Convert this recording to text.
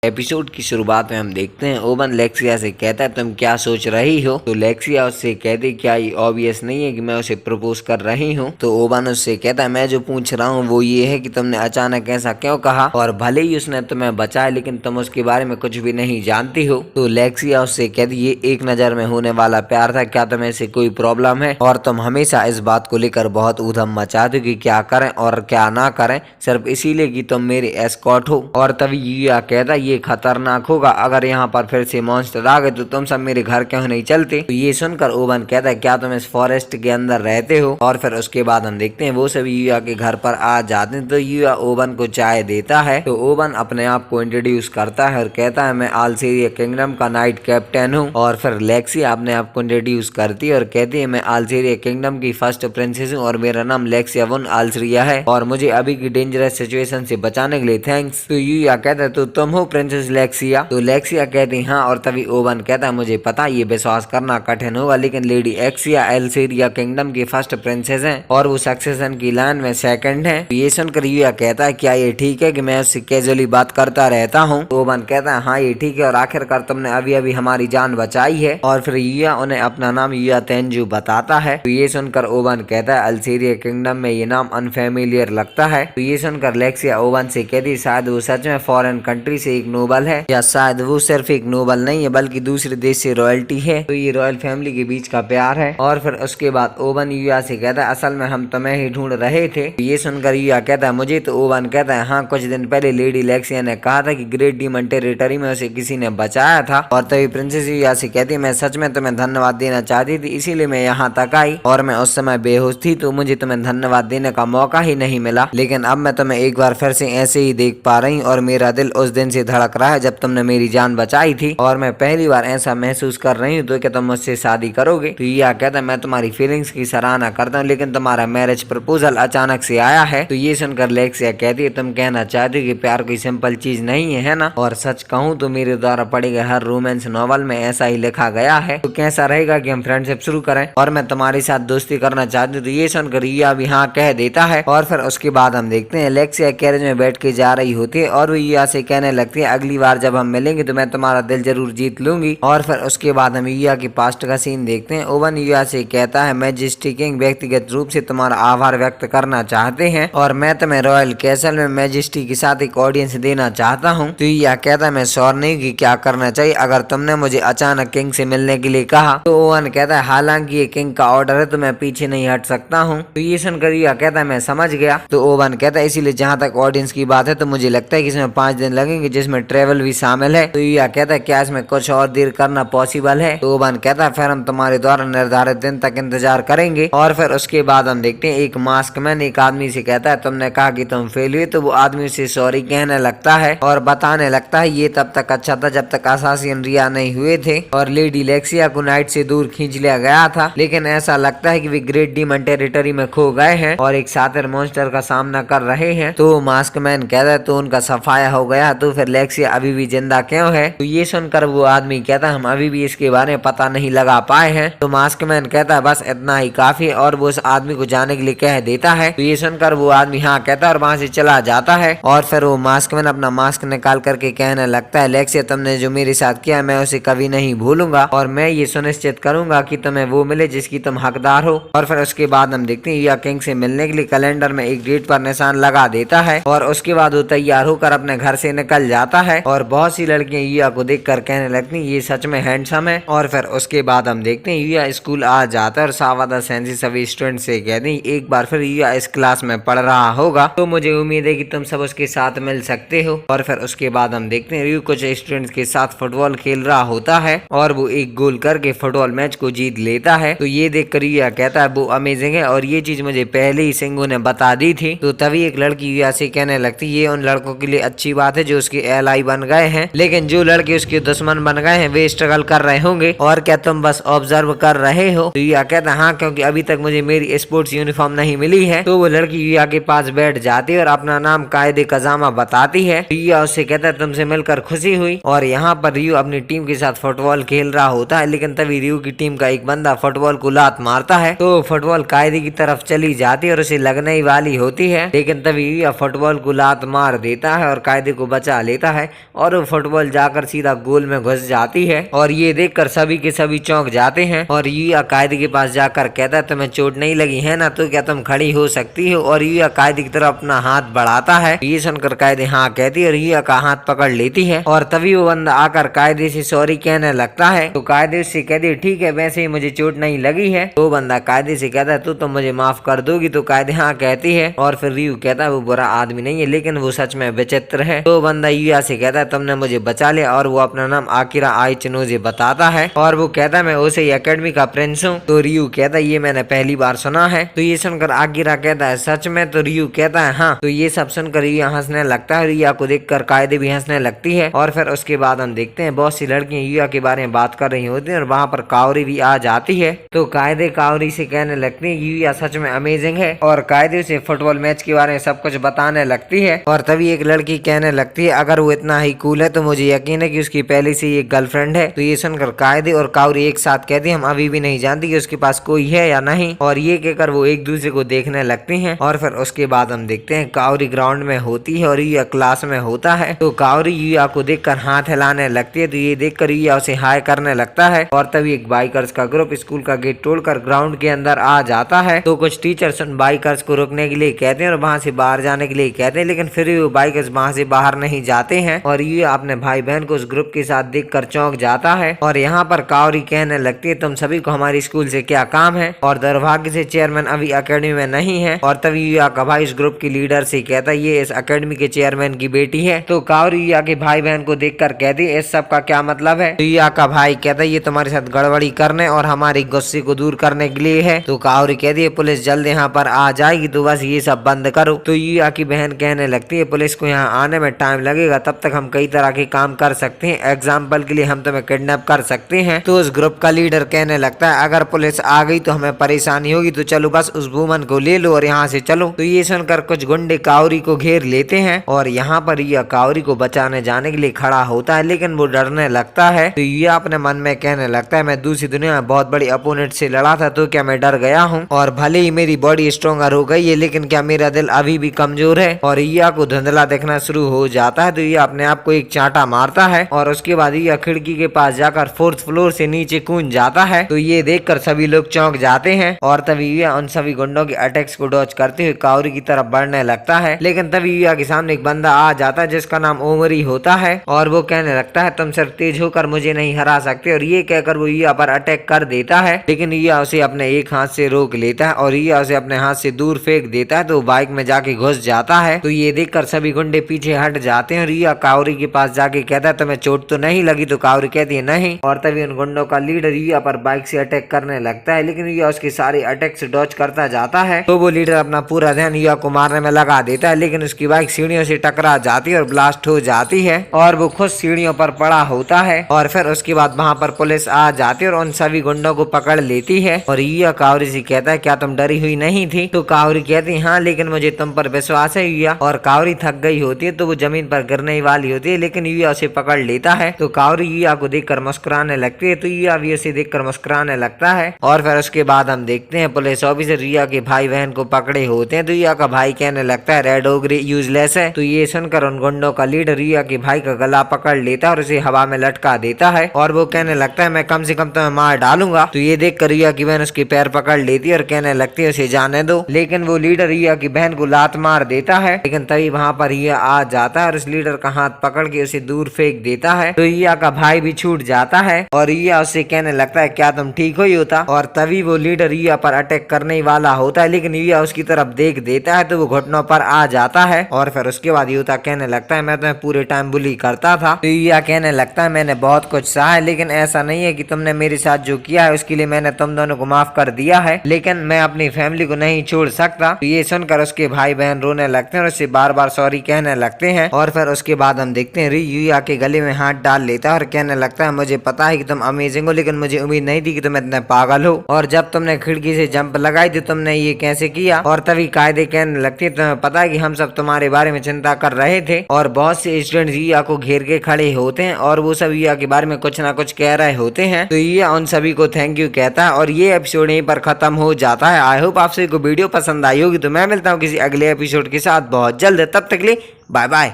Episode की शुरुआत में हम देखते हैं ओवन लेक्सिया से कहता है तुम क्या सोच रही हो। तो लेक्सिया उससे कहती क्या ये ऑब्वियस नहीं है कि मैं उसे प्रपोज कर रही हूँ। तो ओवन उससे कहता है मैं जो पूछ रहा हूँ वो ये है कि तुमने अचानक ऐसा क्यों कहा, और भले ही उसने तुम्हें बचाया लेकिन तुम उसके बारे में कुछ भी नहीं जानती हो। तो लेक्सिया उससे कहती ये एक नजर में होने वाला प्यार था, क्या तुम्हें से कोई प्रॉब्लम है, और तुम हमेशा इस बात को लेकर बहुत ऊधम मचाते हो कि क्या करें और क्या ना करें सिर्फ इसीलिए कि तुम मेरे एस्कॉर्ट हो। और तभी यूया कहता ये खतरनाक होगा, अगर यहाँ पर फिर से मॉन्स्टर आ गए तो तुम सब मेरे घर क्यों नहीं चलते। तो ये सुनकर ओवन कहता है क्या तुम इस फॉरेस्ट के अंदर रहते हो। और फिर उसके बाद हम देखते हैं वो सभी यूया के घर पर आ जाते हैं। तो यूया ओवन को चाय देता है। तो ओवन अपने आप को इंट्रोड्यूस करता है और कहता है मैं आल्सेरिया किंगडम का नाइट कैप्टन हूँ। और फिर लेक्सिया अपने आप को इंट्रोड्यूस करती है और कहती है मैं आल्सेरिया किंगडम की फर्स्ट प्रिंसेस हूँ और मेरा नाम लेक्सिया वन आल्सेरिया है और मुझे अभी की डेंजरस सिचुएशन से बचाने के लिए थैंक्स। तो यूया कहता है तो तुम हो प्रिंसेस लेक्सिया। तो लेक्सिया कहती हाँ, और तभी ओवन कहता है मुझे पता ये विश्वास करना कठिन होगा लेकिन लेडी एक्सिया एल्सेरिया किंगडम की फर्स्ट प्रिंसेस हैं और वो सक्सेशन की लाइन में सेकंड है। तो ये सुनकर यूया कहता है क्या ये ठीक है कि मैं उससे कैजुअली बात करता रहता हूँ। तो ओवन कहता है हाँ ये ठीक है और आखिरकार तुमने अभी अभी हमारी जान बचाई है। और फिर यूया उन्हें अपना नाम यूया तेंजू बताता है। तो ये सुनकर ओवन कहता है अल्सेरिया किंगडम में ये नाम अनफेमिलियर लगता है। तो ये सुनकर लेक्सिया ओवन से कहती शायद वो सच में फॉरेन कंट्री से एक नोबल है, या शायद वो सिर्फ एक नोबल नहीं है बल्कि दूसरे देश से रॉयल्टी है। तो ये रॉयल फैमिली के बीच का प्यार है। और फिर उसके बाद ओवन यूया से कहता है असल में हम तुम्हें ही ढूंढ रहे थे। तो ये सुनकर यूया कहता है मुझे। तो ओवन कहता है हाँ, कुछ दिन पहले लेडी लेक्सिया ने कहा था कि ग्रेट डीमन टेरिटरी में उसे किसी ने बचाया था। और तभी प्रिंसेस यूया से कहती मैं सच में तुम्हें धन्यवाद देना चाहती थी इसीलिए मैं यहाँ तक आई, और मैं उस समय बेहोश थी तो मुझे तुम्हें धन्यवाद देने का मौका ही नहीं मिला, लेकिन अब मैं तुम्हें एक बार फिर से ऐसे ही देख पा रही हूँ और मेरा दिल उस दिन से धड़क रहा है जब तुमने मेरी जान बचाई थी और मैं पहली बार ऐसा महसूस कर रही हूँ। तो क्या तुम मुझसे शादी करोगे। तो ये कहता है मैं तुम्हारी फीलिंग्स की सराहना करता हूँ लेकिन तुम्हारा मैरिज प्रपोजल अचानक से आया है। तो ये सुनकर लेक्सिया कहती है तुम कहना चाहती हो कि प्यार कोई सिंपल चीज नहीं है ना, और सच कहूँ तो मेरे द्वारा पढ़े गए हर रोमांस नॉवल में ऐसा ही लिखा गया है। तो कैसा रहेगा कि हम फ्रेंडशिप शुरू करें और मैं तुम्हारे साथ दोस्ती करना चाहती हूँ। तो ये सुनकर यूया भी हाँ कह देता है। और फिर उसके बाद हम देखते हैं लेक्सिया कैरेज में बैठ के जा रही होती है और वो यूया से कहने लगती है अगली बार जब हम मिलेंगे तो मैं तुम्हारा दिल जरूर जीत लूंगी। और फिर उसके बाद हम यूया के पास्ट का सीन देखते हैं। ओवन यूया से कहता है मैजेस्टी किंग व्यक्तिगत रूप से तुम्हारा आभार व्यक्त करना चाहते हैं और मैं तुम्हें रॉयल कैसल में मैजेस्टी के साथ एक ऑडियंस देना चाहता हूँ। तो यूया कहता है मैं श्योर नहीं कि क्या करना चाहिए, अगर तुमने मुझे अचानक किंग से मिलने के लिए कहा। तो ओवन कहता है हालांकि ये किंग का ऑर्डर है तो मैं पीछे नहीं हट सकता हूँ। तो ये सुनकर यूया कहता है मैं समझ गया। तो ओवन कहता है इसीलिए जहाँ तक ऑडियंस की बात है तो मुझे लगता है कि इसमें 5 दिन लगेंगे जिसमें ट्रेवल भी शामिल है। तो यूया कहता है क्या इसमें कुछ और देर करना पॉसिबल है। तो ओवन कहता है फिर हम तुम्हारे द्वारा निर्धारित दिन तक इंतजार करेंगे। और फिर उसके बाद हम देखते हैं एक मास्क मैन एक आदमी से कहता है तुमने कहा कि तुम फेल हुए। तो वो आदमी उसे सॉरी कहने लगता है और बताने लगता है ये तब तक अच्छा था जब तक असासिन रिया नहीं हुए थे और लेडी लेक्सिया को नाइट से दूर खींच लिया गया था, लेकिन ऐसा लगता है कि वे ग्रेट डीमन टेरिटरी में खो गए हैं और एक सातिर मॉन्स्टर का सामना कर रहे हैं। तो मास्क मैन कहता है तो उनका सफाया हो गया, तो फिर लेक्सिया अभी भी जिंदा क्यों है। तो ये सुनकर वो आदमी कहता है हम अभी भी इसके बारे में पता नहीं लगा पाए हैं। तो मास्क मैन कहता है बस इतना ही काफी है और वो उस आदमी को जाने के लिए कह देता है। तो ये सुनकर वो आदमी हाँ कहता है और वहां से चला जाता है। और फिर वो मास्क मैन अपना मास्क निकाल करके कहने लगता है लेक्सिया तुमने जो मेरे साथ किया मैं उसे कभी नहीं भूलूंगा और मैं ये सुनिश्चित करूंगा कि तुम्हें वो मिले जिसकी तुम हकदार हो। और फिर उसके बाद हम देखते हैं यूया किंग से मिलने के लिए कैलेंडर में एक डेट पर निशान लगा देता है और उसके बाद वो तैयार होकर अपने घर से निकल जाता है और बहुत सी लड़कियां यूया को देखकर कहने लगती ये सच में हैंडसम है। और फिर उसके बाद हम देखते हैं यूया स्कूल आ जाता है और सावादा सेंसी सभी स्टूडेंट से कहते हैं एक बार फिर यूया इस क्लास में पढ़ रहा होगा तो मुझे उम्मीद है कि तुम सब उसके साथ मिल सकते हो। और फिर उसके बाद हम देखते हैं रियू कुछ स्टूडेंट्स के साथ फुटबॉल खेल रहा होता है और वो एक गोल करके फुटबॉल मैच को जीत लेता है। तो ये देख कर यूया कहता है वो अमेजिंग है और ये चीज मुझे पहले ही सिंगू ने बता दी थी। तो तभी एक लड़की यूया से कहने लगती ये उन लड़कों के लिए अच्छी बात है जो उसके एलाई बन गए हैं, लेकिन जो लड़के उसके दुश्मन बन गए हैं वे स्ट्रगल कर रहे होंगे और क्या तुम बस ऑब्जर्व कर रहे हो। तो यूया कहता है हाँ क्योंकि अभी तक मुझे मेरी स्पोर्ट्स यूनिफॉर्म नहीं मिली है। तो वो लड़की यूया के पास बैठ जाती है और अपना नाम कायदे कजामा बताती है। यूया उससे कहता है तुमसे मिलकर खुशी हुई। और यहाँ पर रियू अपनी टीम के साथ फुटबॉल खेल रहा होता है, लेकिन तभी रियू की टीम का एक बंदा फुटबॉल को लात मारता है तो फुटबॉल कायदे की तरफ चली जाती है और उसे लगने ही वाली होती है, लेकिन तभी यूया फुटबॉल को लात मार देता है और कायदे को बचा लेता है और वो फुटबॉल जाकर सीधा गोल में घुस जाती है और ये देखकर सभी के सभी चौंक जाते हैं और युया कायदे के पास जाकर कहता है तुम्हें चोट नहीं लगी है ना, तो क्या तुम खड़ी हो सकती हो। और युया कायदे की तरफ अपना हाथ बढ़ाता है। ये सुनकर कायदे हाँ कहती है और युया का हाथ पकड़ लेती है और तभी वो बंदा आकर कायदे से सॉरी कहने लगता है। तो कायदे उससे कहती है ठीक है, वैसे ही मुझे चोट नहीं लगी है। तो बंदा कायदे से कहता है तो तुम मुझे माफ कर दोगी। तो कायदे हाँ कहती है और फिर रियू कहता है वो बुरा आदमी नहीं है लेकिन वो सच में विचित्र है। तो बंदा युया से कहता है तुमने मुझे बचा लिया और वो अपना नाम आकिरा आइचिनोजे बताता है और वो कहता है मैं उसे एकेडमी का प्रिंस हूँ। तो रियू कहता है ये मैंने पहली बार सुना है। तो ये सुनकर आकिरा कहता है सच में। तो रियू कहता है हाँ। तो ये सब सुनकर युया हंसने लगता है। युया को देखकर कायदे भी हंसने लगती है और फिर उसके बाद हम देखते हैं बहुत सी लड़कियां युया के बारे में बात कर रही होती हैं और वहाँ पर कावरी भी आ जाती है। तो कायदे कावरी से कहने लगती है युया सच में अमेजिंग है और कायदे से फुटबॉल मैच के बारे में सब कुछ बताने लगती है। और तभी एक लड़की कहने लगती है अगर वो इतना ही कूल है तो मुझे यकीन है कि उसकी पहले से ही एक गर्लफ्रेंड है। तो ये सुनकर कायदे और कावरी एक साथ कहती है हम अभी भी नहीं जानती कि उसके पास कोई है या नहीं। और ये कहकर वो एक दूसरे को देखने लगती हैं और फिर उसके बाद हम देखते हैं कावरी ग्राउंड में होती है और युया क्लास में होता है। तो कावरी युया को देखकर हाथ हिलाने लगती है। तो ये देखकर युया उसे हाय करने लगता है और तभी एक बाइकर्स का ग्रुप स्कूल का गेट तोड़कर ग्राउंड के अंदर आ जाता है। तो कुछ टीचर्स उन बाइकर्स को रोकने के लिए कहते हैं और वहाँ से बाहर जाने के लिए कहते हैं लेकिन फिर भी वो बाइकर्स वहाँ से बाहर नहीं जाते हैं और युया अपने भाई बहन को उस ग्रुप के साथ देखकर चौंक जाता है। और यहाँ पर कावरी कहने लगती है तुम सभी को हमारे स्कूल से क्या काम है और दुर्भाग्य से चेयरमैन अभी अकेडमी में नहीं है। और तभी युया का भाई इस ग्रुप की लीडर से कहता है ये इस अकेडमी के चेयरमैन की बेटी है। तो कावरी युया के भाई बहन को देखकर कहती है इस सब का क्या मतलब है। तो युया का भाई कहता है ये तुम्हारे साथ गड़बड़ी करने और हमारे गुस्से को दूर करने के लिए है। तो कावरी कहती है पुलिस जल्द यहाँ पर आ जाएगी तो बस ये सब बंद करो। तो युया की बहन कहने लगती है पुलिस को यहाँ आने में टाइम लगेगा, तब तक हम कई तरह के काम कर सकते हैं। एग्जाम्पल के लिए हम तुम्हें किडनैप कर सकते हैं। तो उस ग्रुप का लीडर कहने लगता है अगर पुलिस आ गई तो हमें परेशानी होगी, तो चलो बस उस वुमन को ले लो और यहाँ से चलो। तो ये सुनकर कुछ गुंडे कावरी को घेर लेते हैं और यहाँ पर युया कावरी को बचाने जाने के लिए खड़ा होता है लेकिन वो डरने लगता है। तो युया अपने मन में कहने लगता है मैं दूसरी दुनिया में बहुत बड़ी अपोनेंट से लड़ा था तो क्या मैं डर गया हूँ और भले ही मेरी बॉडी स्ट्रॉन्गर हो गई है लेकिन क्या मेरा दिल अभी भी कमजोर है। और युया को धुंधला दिखना शुरू हो जाता है। तो युया अपने आप को एक चांटा मारता है और उसके बाद युया खिड़की के पास जाकर 4th फ्लोर से नीचे कूद जाता है। तो ये देखकर सभी लोग चौंक जाते हैं और तभी युया उन सभी गुंडों के अटैक्स को डॉज करते हुए कावरी की तरफ बढ़ने लगता है। लेकिन तभी युया के सामने एक बंदा आ जाता है जिसका नाम ओमरी होता है और वो कहने लगता है तुम सिर्फ तेज होकर मुझे नहीं हरा सकते। और ये कहकर वो युया पर अटैक कर देता है लेकिन युया उसे अपने एक हाथ से रोक लेता है और युया उसे अपने हाथ से दूर फेंक देता है। तो बाइक में जाके घुस जाता है। तो ये देखकर सभी गुंडे पीछे हट जाते हैं और युया कावरी के पास जाके कहता है तुम्हें चोट तो नहीं लगी। तो कावरी कहती है नहीं। और तभी उन गुंडों का लीडर युया पर बाइक से अटैक करने लगता है लेकिन युया उसके सारे अटैक से डॉज करता जाता है। तो वो लीडर अपना पूरा ध्यान युया को मारने में लगा देता है लेकिन उसकी बाइक सीढ़ियों से टकरा जाती है और ब्लास्ट हो जाती है और वो खुद सीढ़ियों पर पड़ा होता है। और फिर उसके बाद वहाँ पर पुलिस आ जाती है और उन सभी गुंडों को पकड़ लेती है। और युया कावरी से कहता है क्या तुम डरी हुई नहीं थी। तो कावरी कहती हाँ लेकिन मुझे तुम पर विश्वास है युया। और कावरी थक गई होती है तो वो जमीन पर गिरने वाली होती है लेकिन युया उसे पकड़ लेता है। तो कावरी युया को देखकर मुस्कुराने लगती है तो युया भी उसे देखकर मुस्कुराने लगता है। और फिर उसके बाद हम देखते हैं पुलिस ऑफिसर युया के भाई बहन को पकड़े होते हैं। तो युया का भाई कहने लगता है रेड ओगरी यूजलेस है। तो ये सुनकर उन गुंडों का लीडर युया के भाई का गला पकड़ लेता है और उसे हवा में लटका देता है और वो कहने लगता है मैं कम से कम तुम्हें मार डालूंगा। तो ये देखकर युया की बहन उसके पैर पकड़ लेती है और कहने लगती है उसे जाने दो। लेकिन वो लीडर युया की बहन को लात मार देता है लेकिन तभी वहाँ पर युया आ जाता है और उस लीडर का हाथ पकड़ के उसे दूर फेंक देता है। तो युया का भाई भी छूट जाता है और युया उससे कहने लगता है क्या तुम ठीक हो युता। और तभी वो लीडर युया पर अटैक करने वाला होता है लेकिन युया उसकी तरफ देख देता है तो वो घुटनों पर आ जाता है। और फिर उसके बाद युता कहने लगता है मैं तुम्हें पूरे टाइम बुली करता था। तो युया कहने लगता है मैंने बहुत कुछ सहा है लेकिन ऐसा नहीं है कि तुमने मेरे साथ जो किया है उसके लिए मैंने तुम दोनों को माफ कर दिया है लेकिन मैं अपनी फैमिली को नहीं छोड़ सकता। तो ये सुनकर उसके भाई बहन रोने लगते हैं और उससे बार बार सॉरी कहने लगते हैं। और फिर उसके बाद हम देखते हैं युया के गले में हाथ डाल लेता है और कहने लगता है मुझे पता है कि तुम अमेजिंग हो लेकिन मुझे उम्मीद नहीं थी कि तुम इतने पागल हो और जब तुमने खिड़की से जंप लगाई तो तुमने ये कैसे किया। और तभी कायदे कहने लगती है तुम्हें पता है कि हम सब तुम्हारे बारे में चिंता कर रहे थे। और बहुत से स्टूडेंट युया को घेर के खड़े होते हैं और वो सब युया के बारे में कुछ ना कुछ कह रहे होते हैं। तो युया उन सभी को थैंक यू कहता है और ये एपिसोड यहीं पर खत्म हो जाता है। आई होप आपसे को वीडियो पसंद आई होगी। तो मैं मिलता हूँ किसी अगले एपिसोड के साथ बहुत जल्द। तब तक के लिए बाय बाय।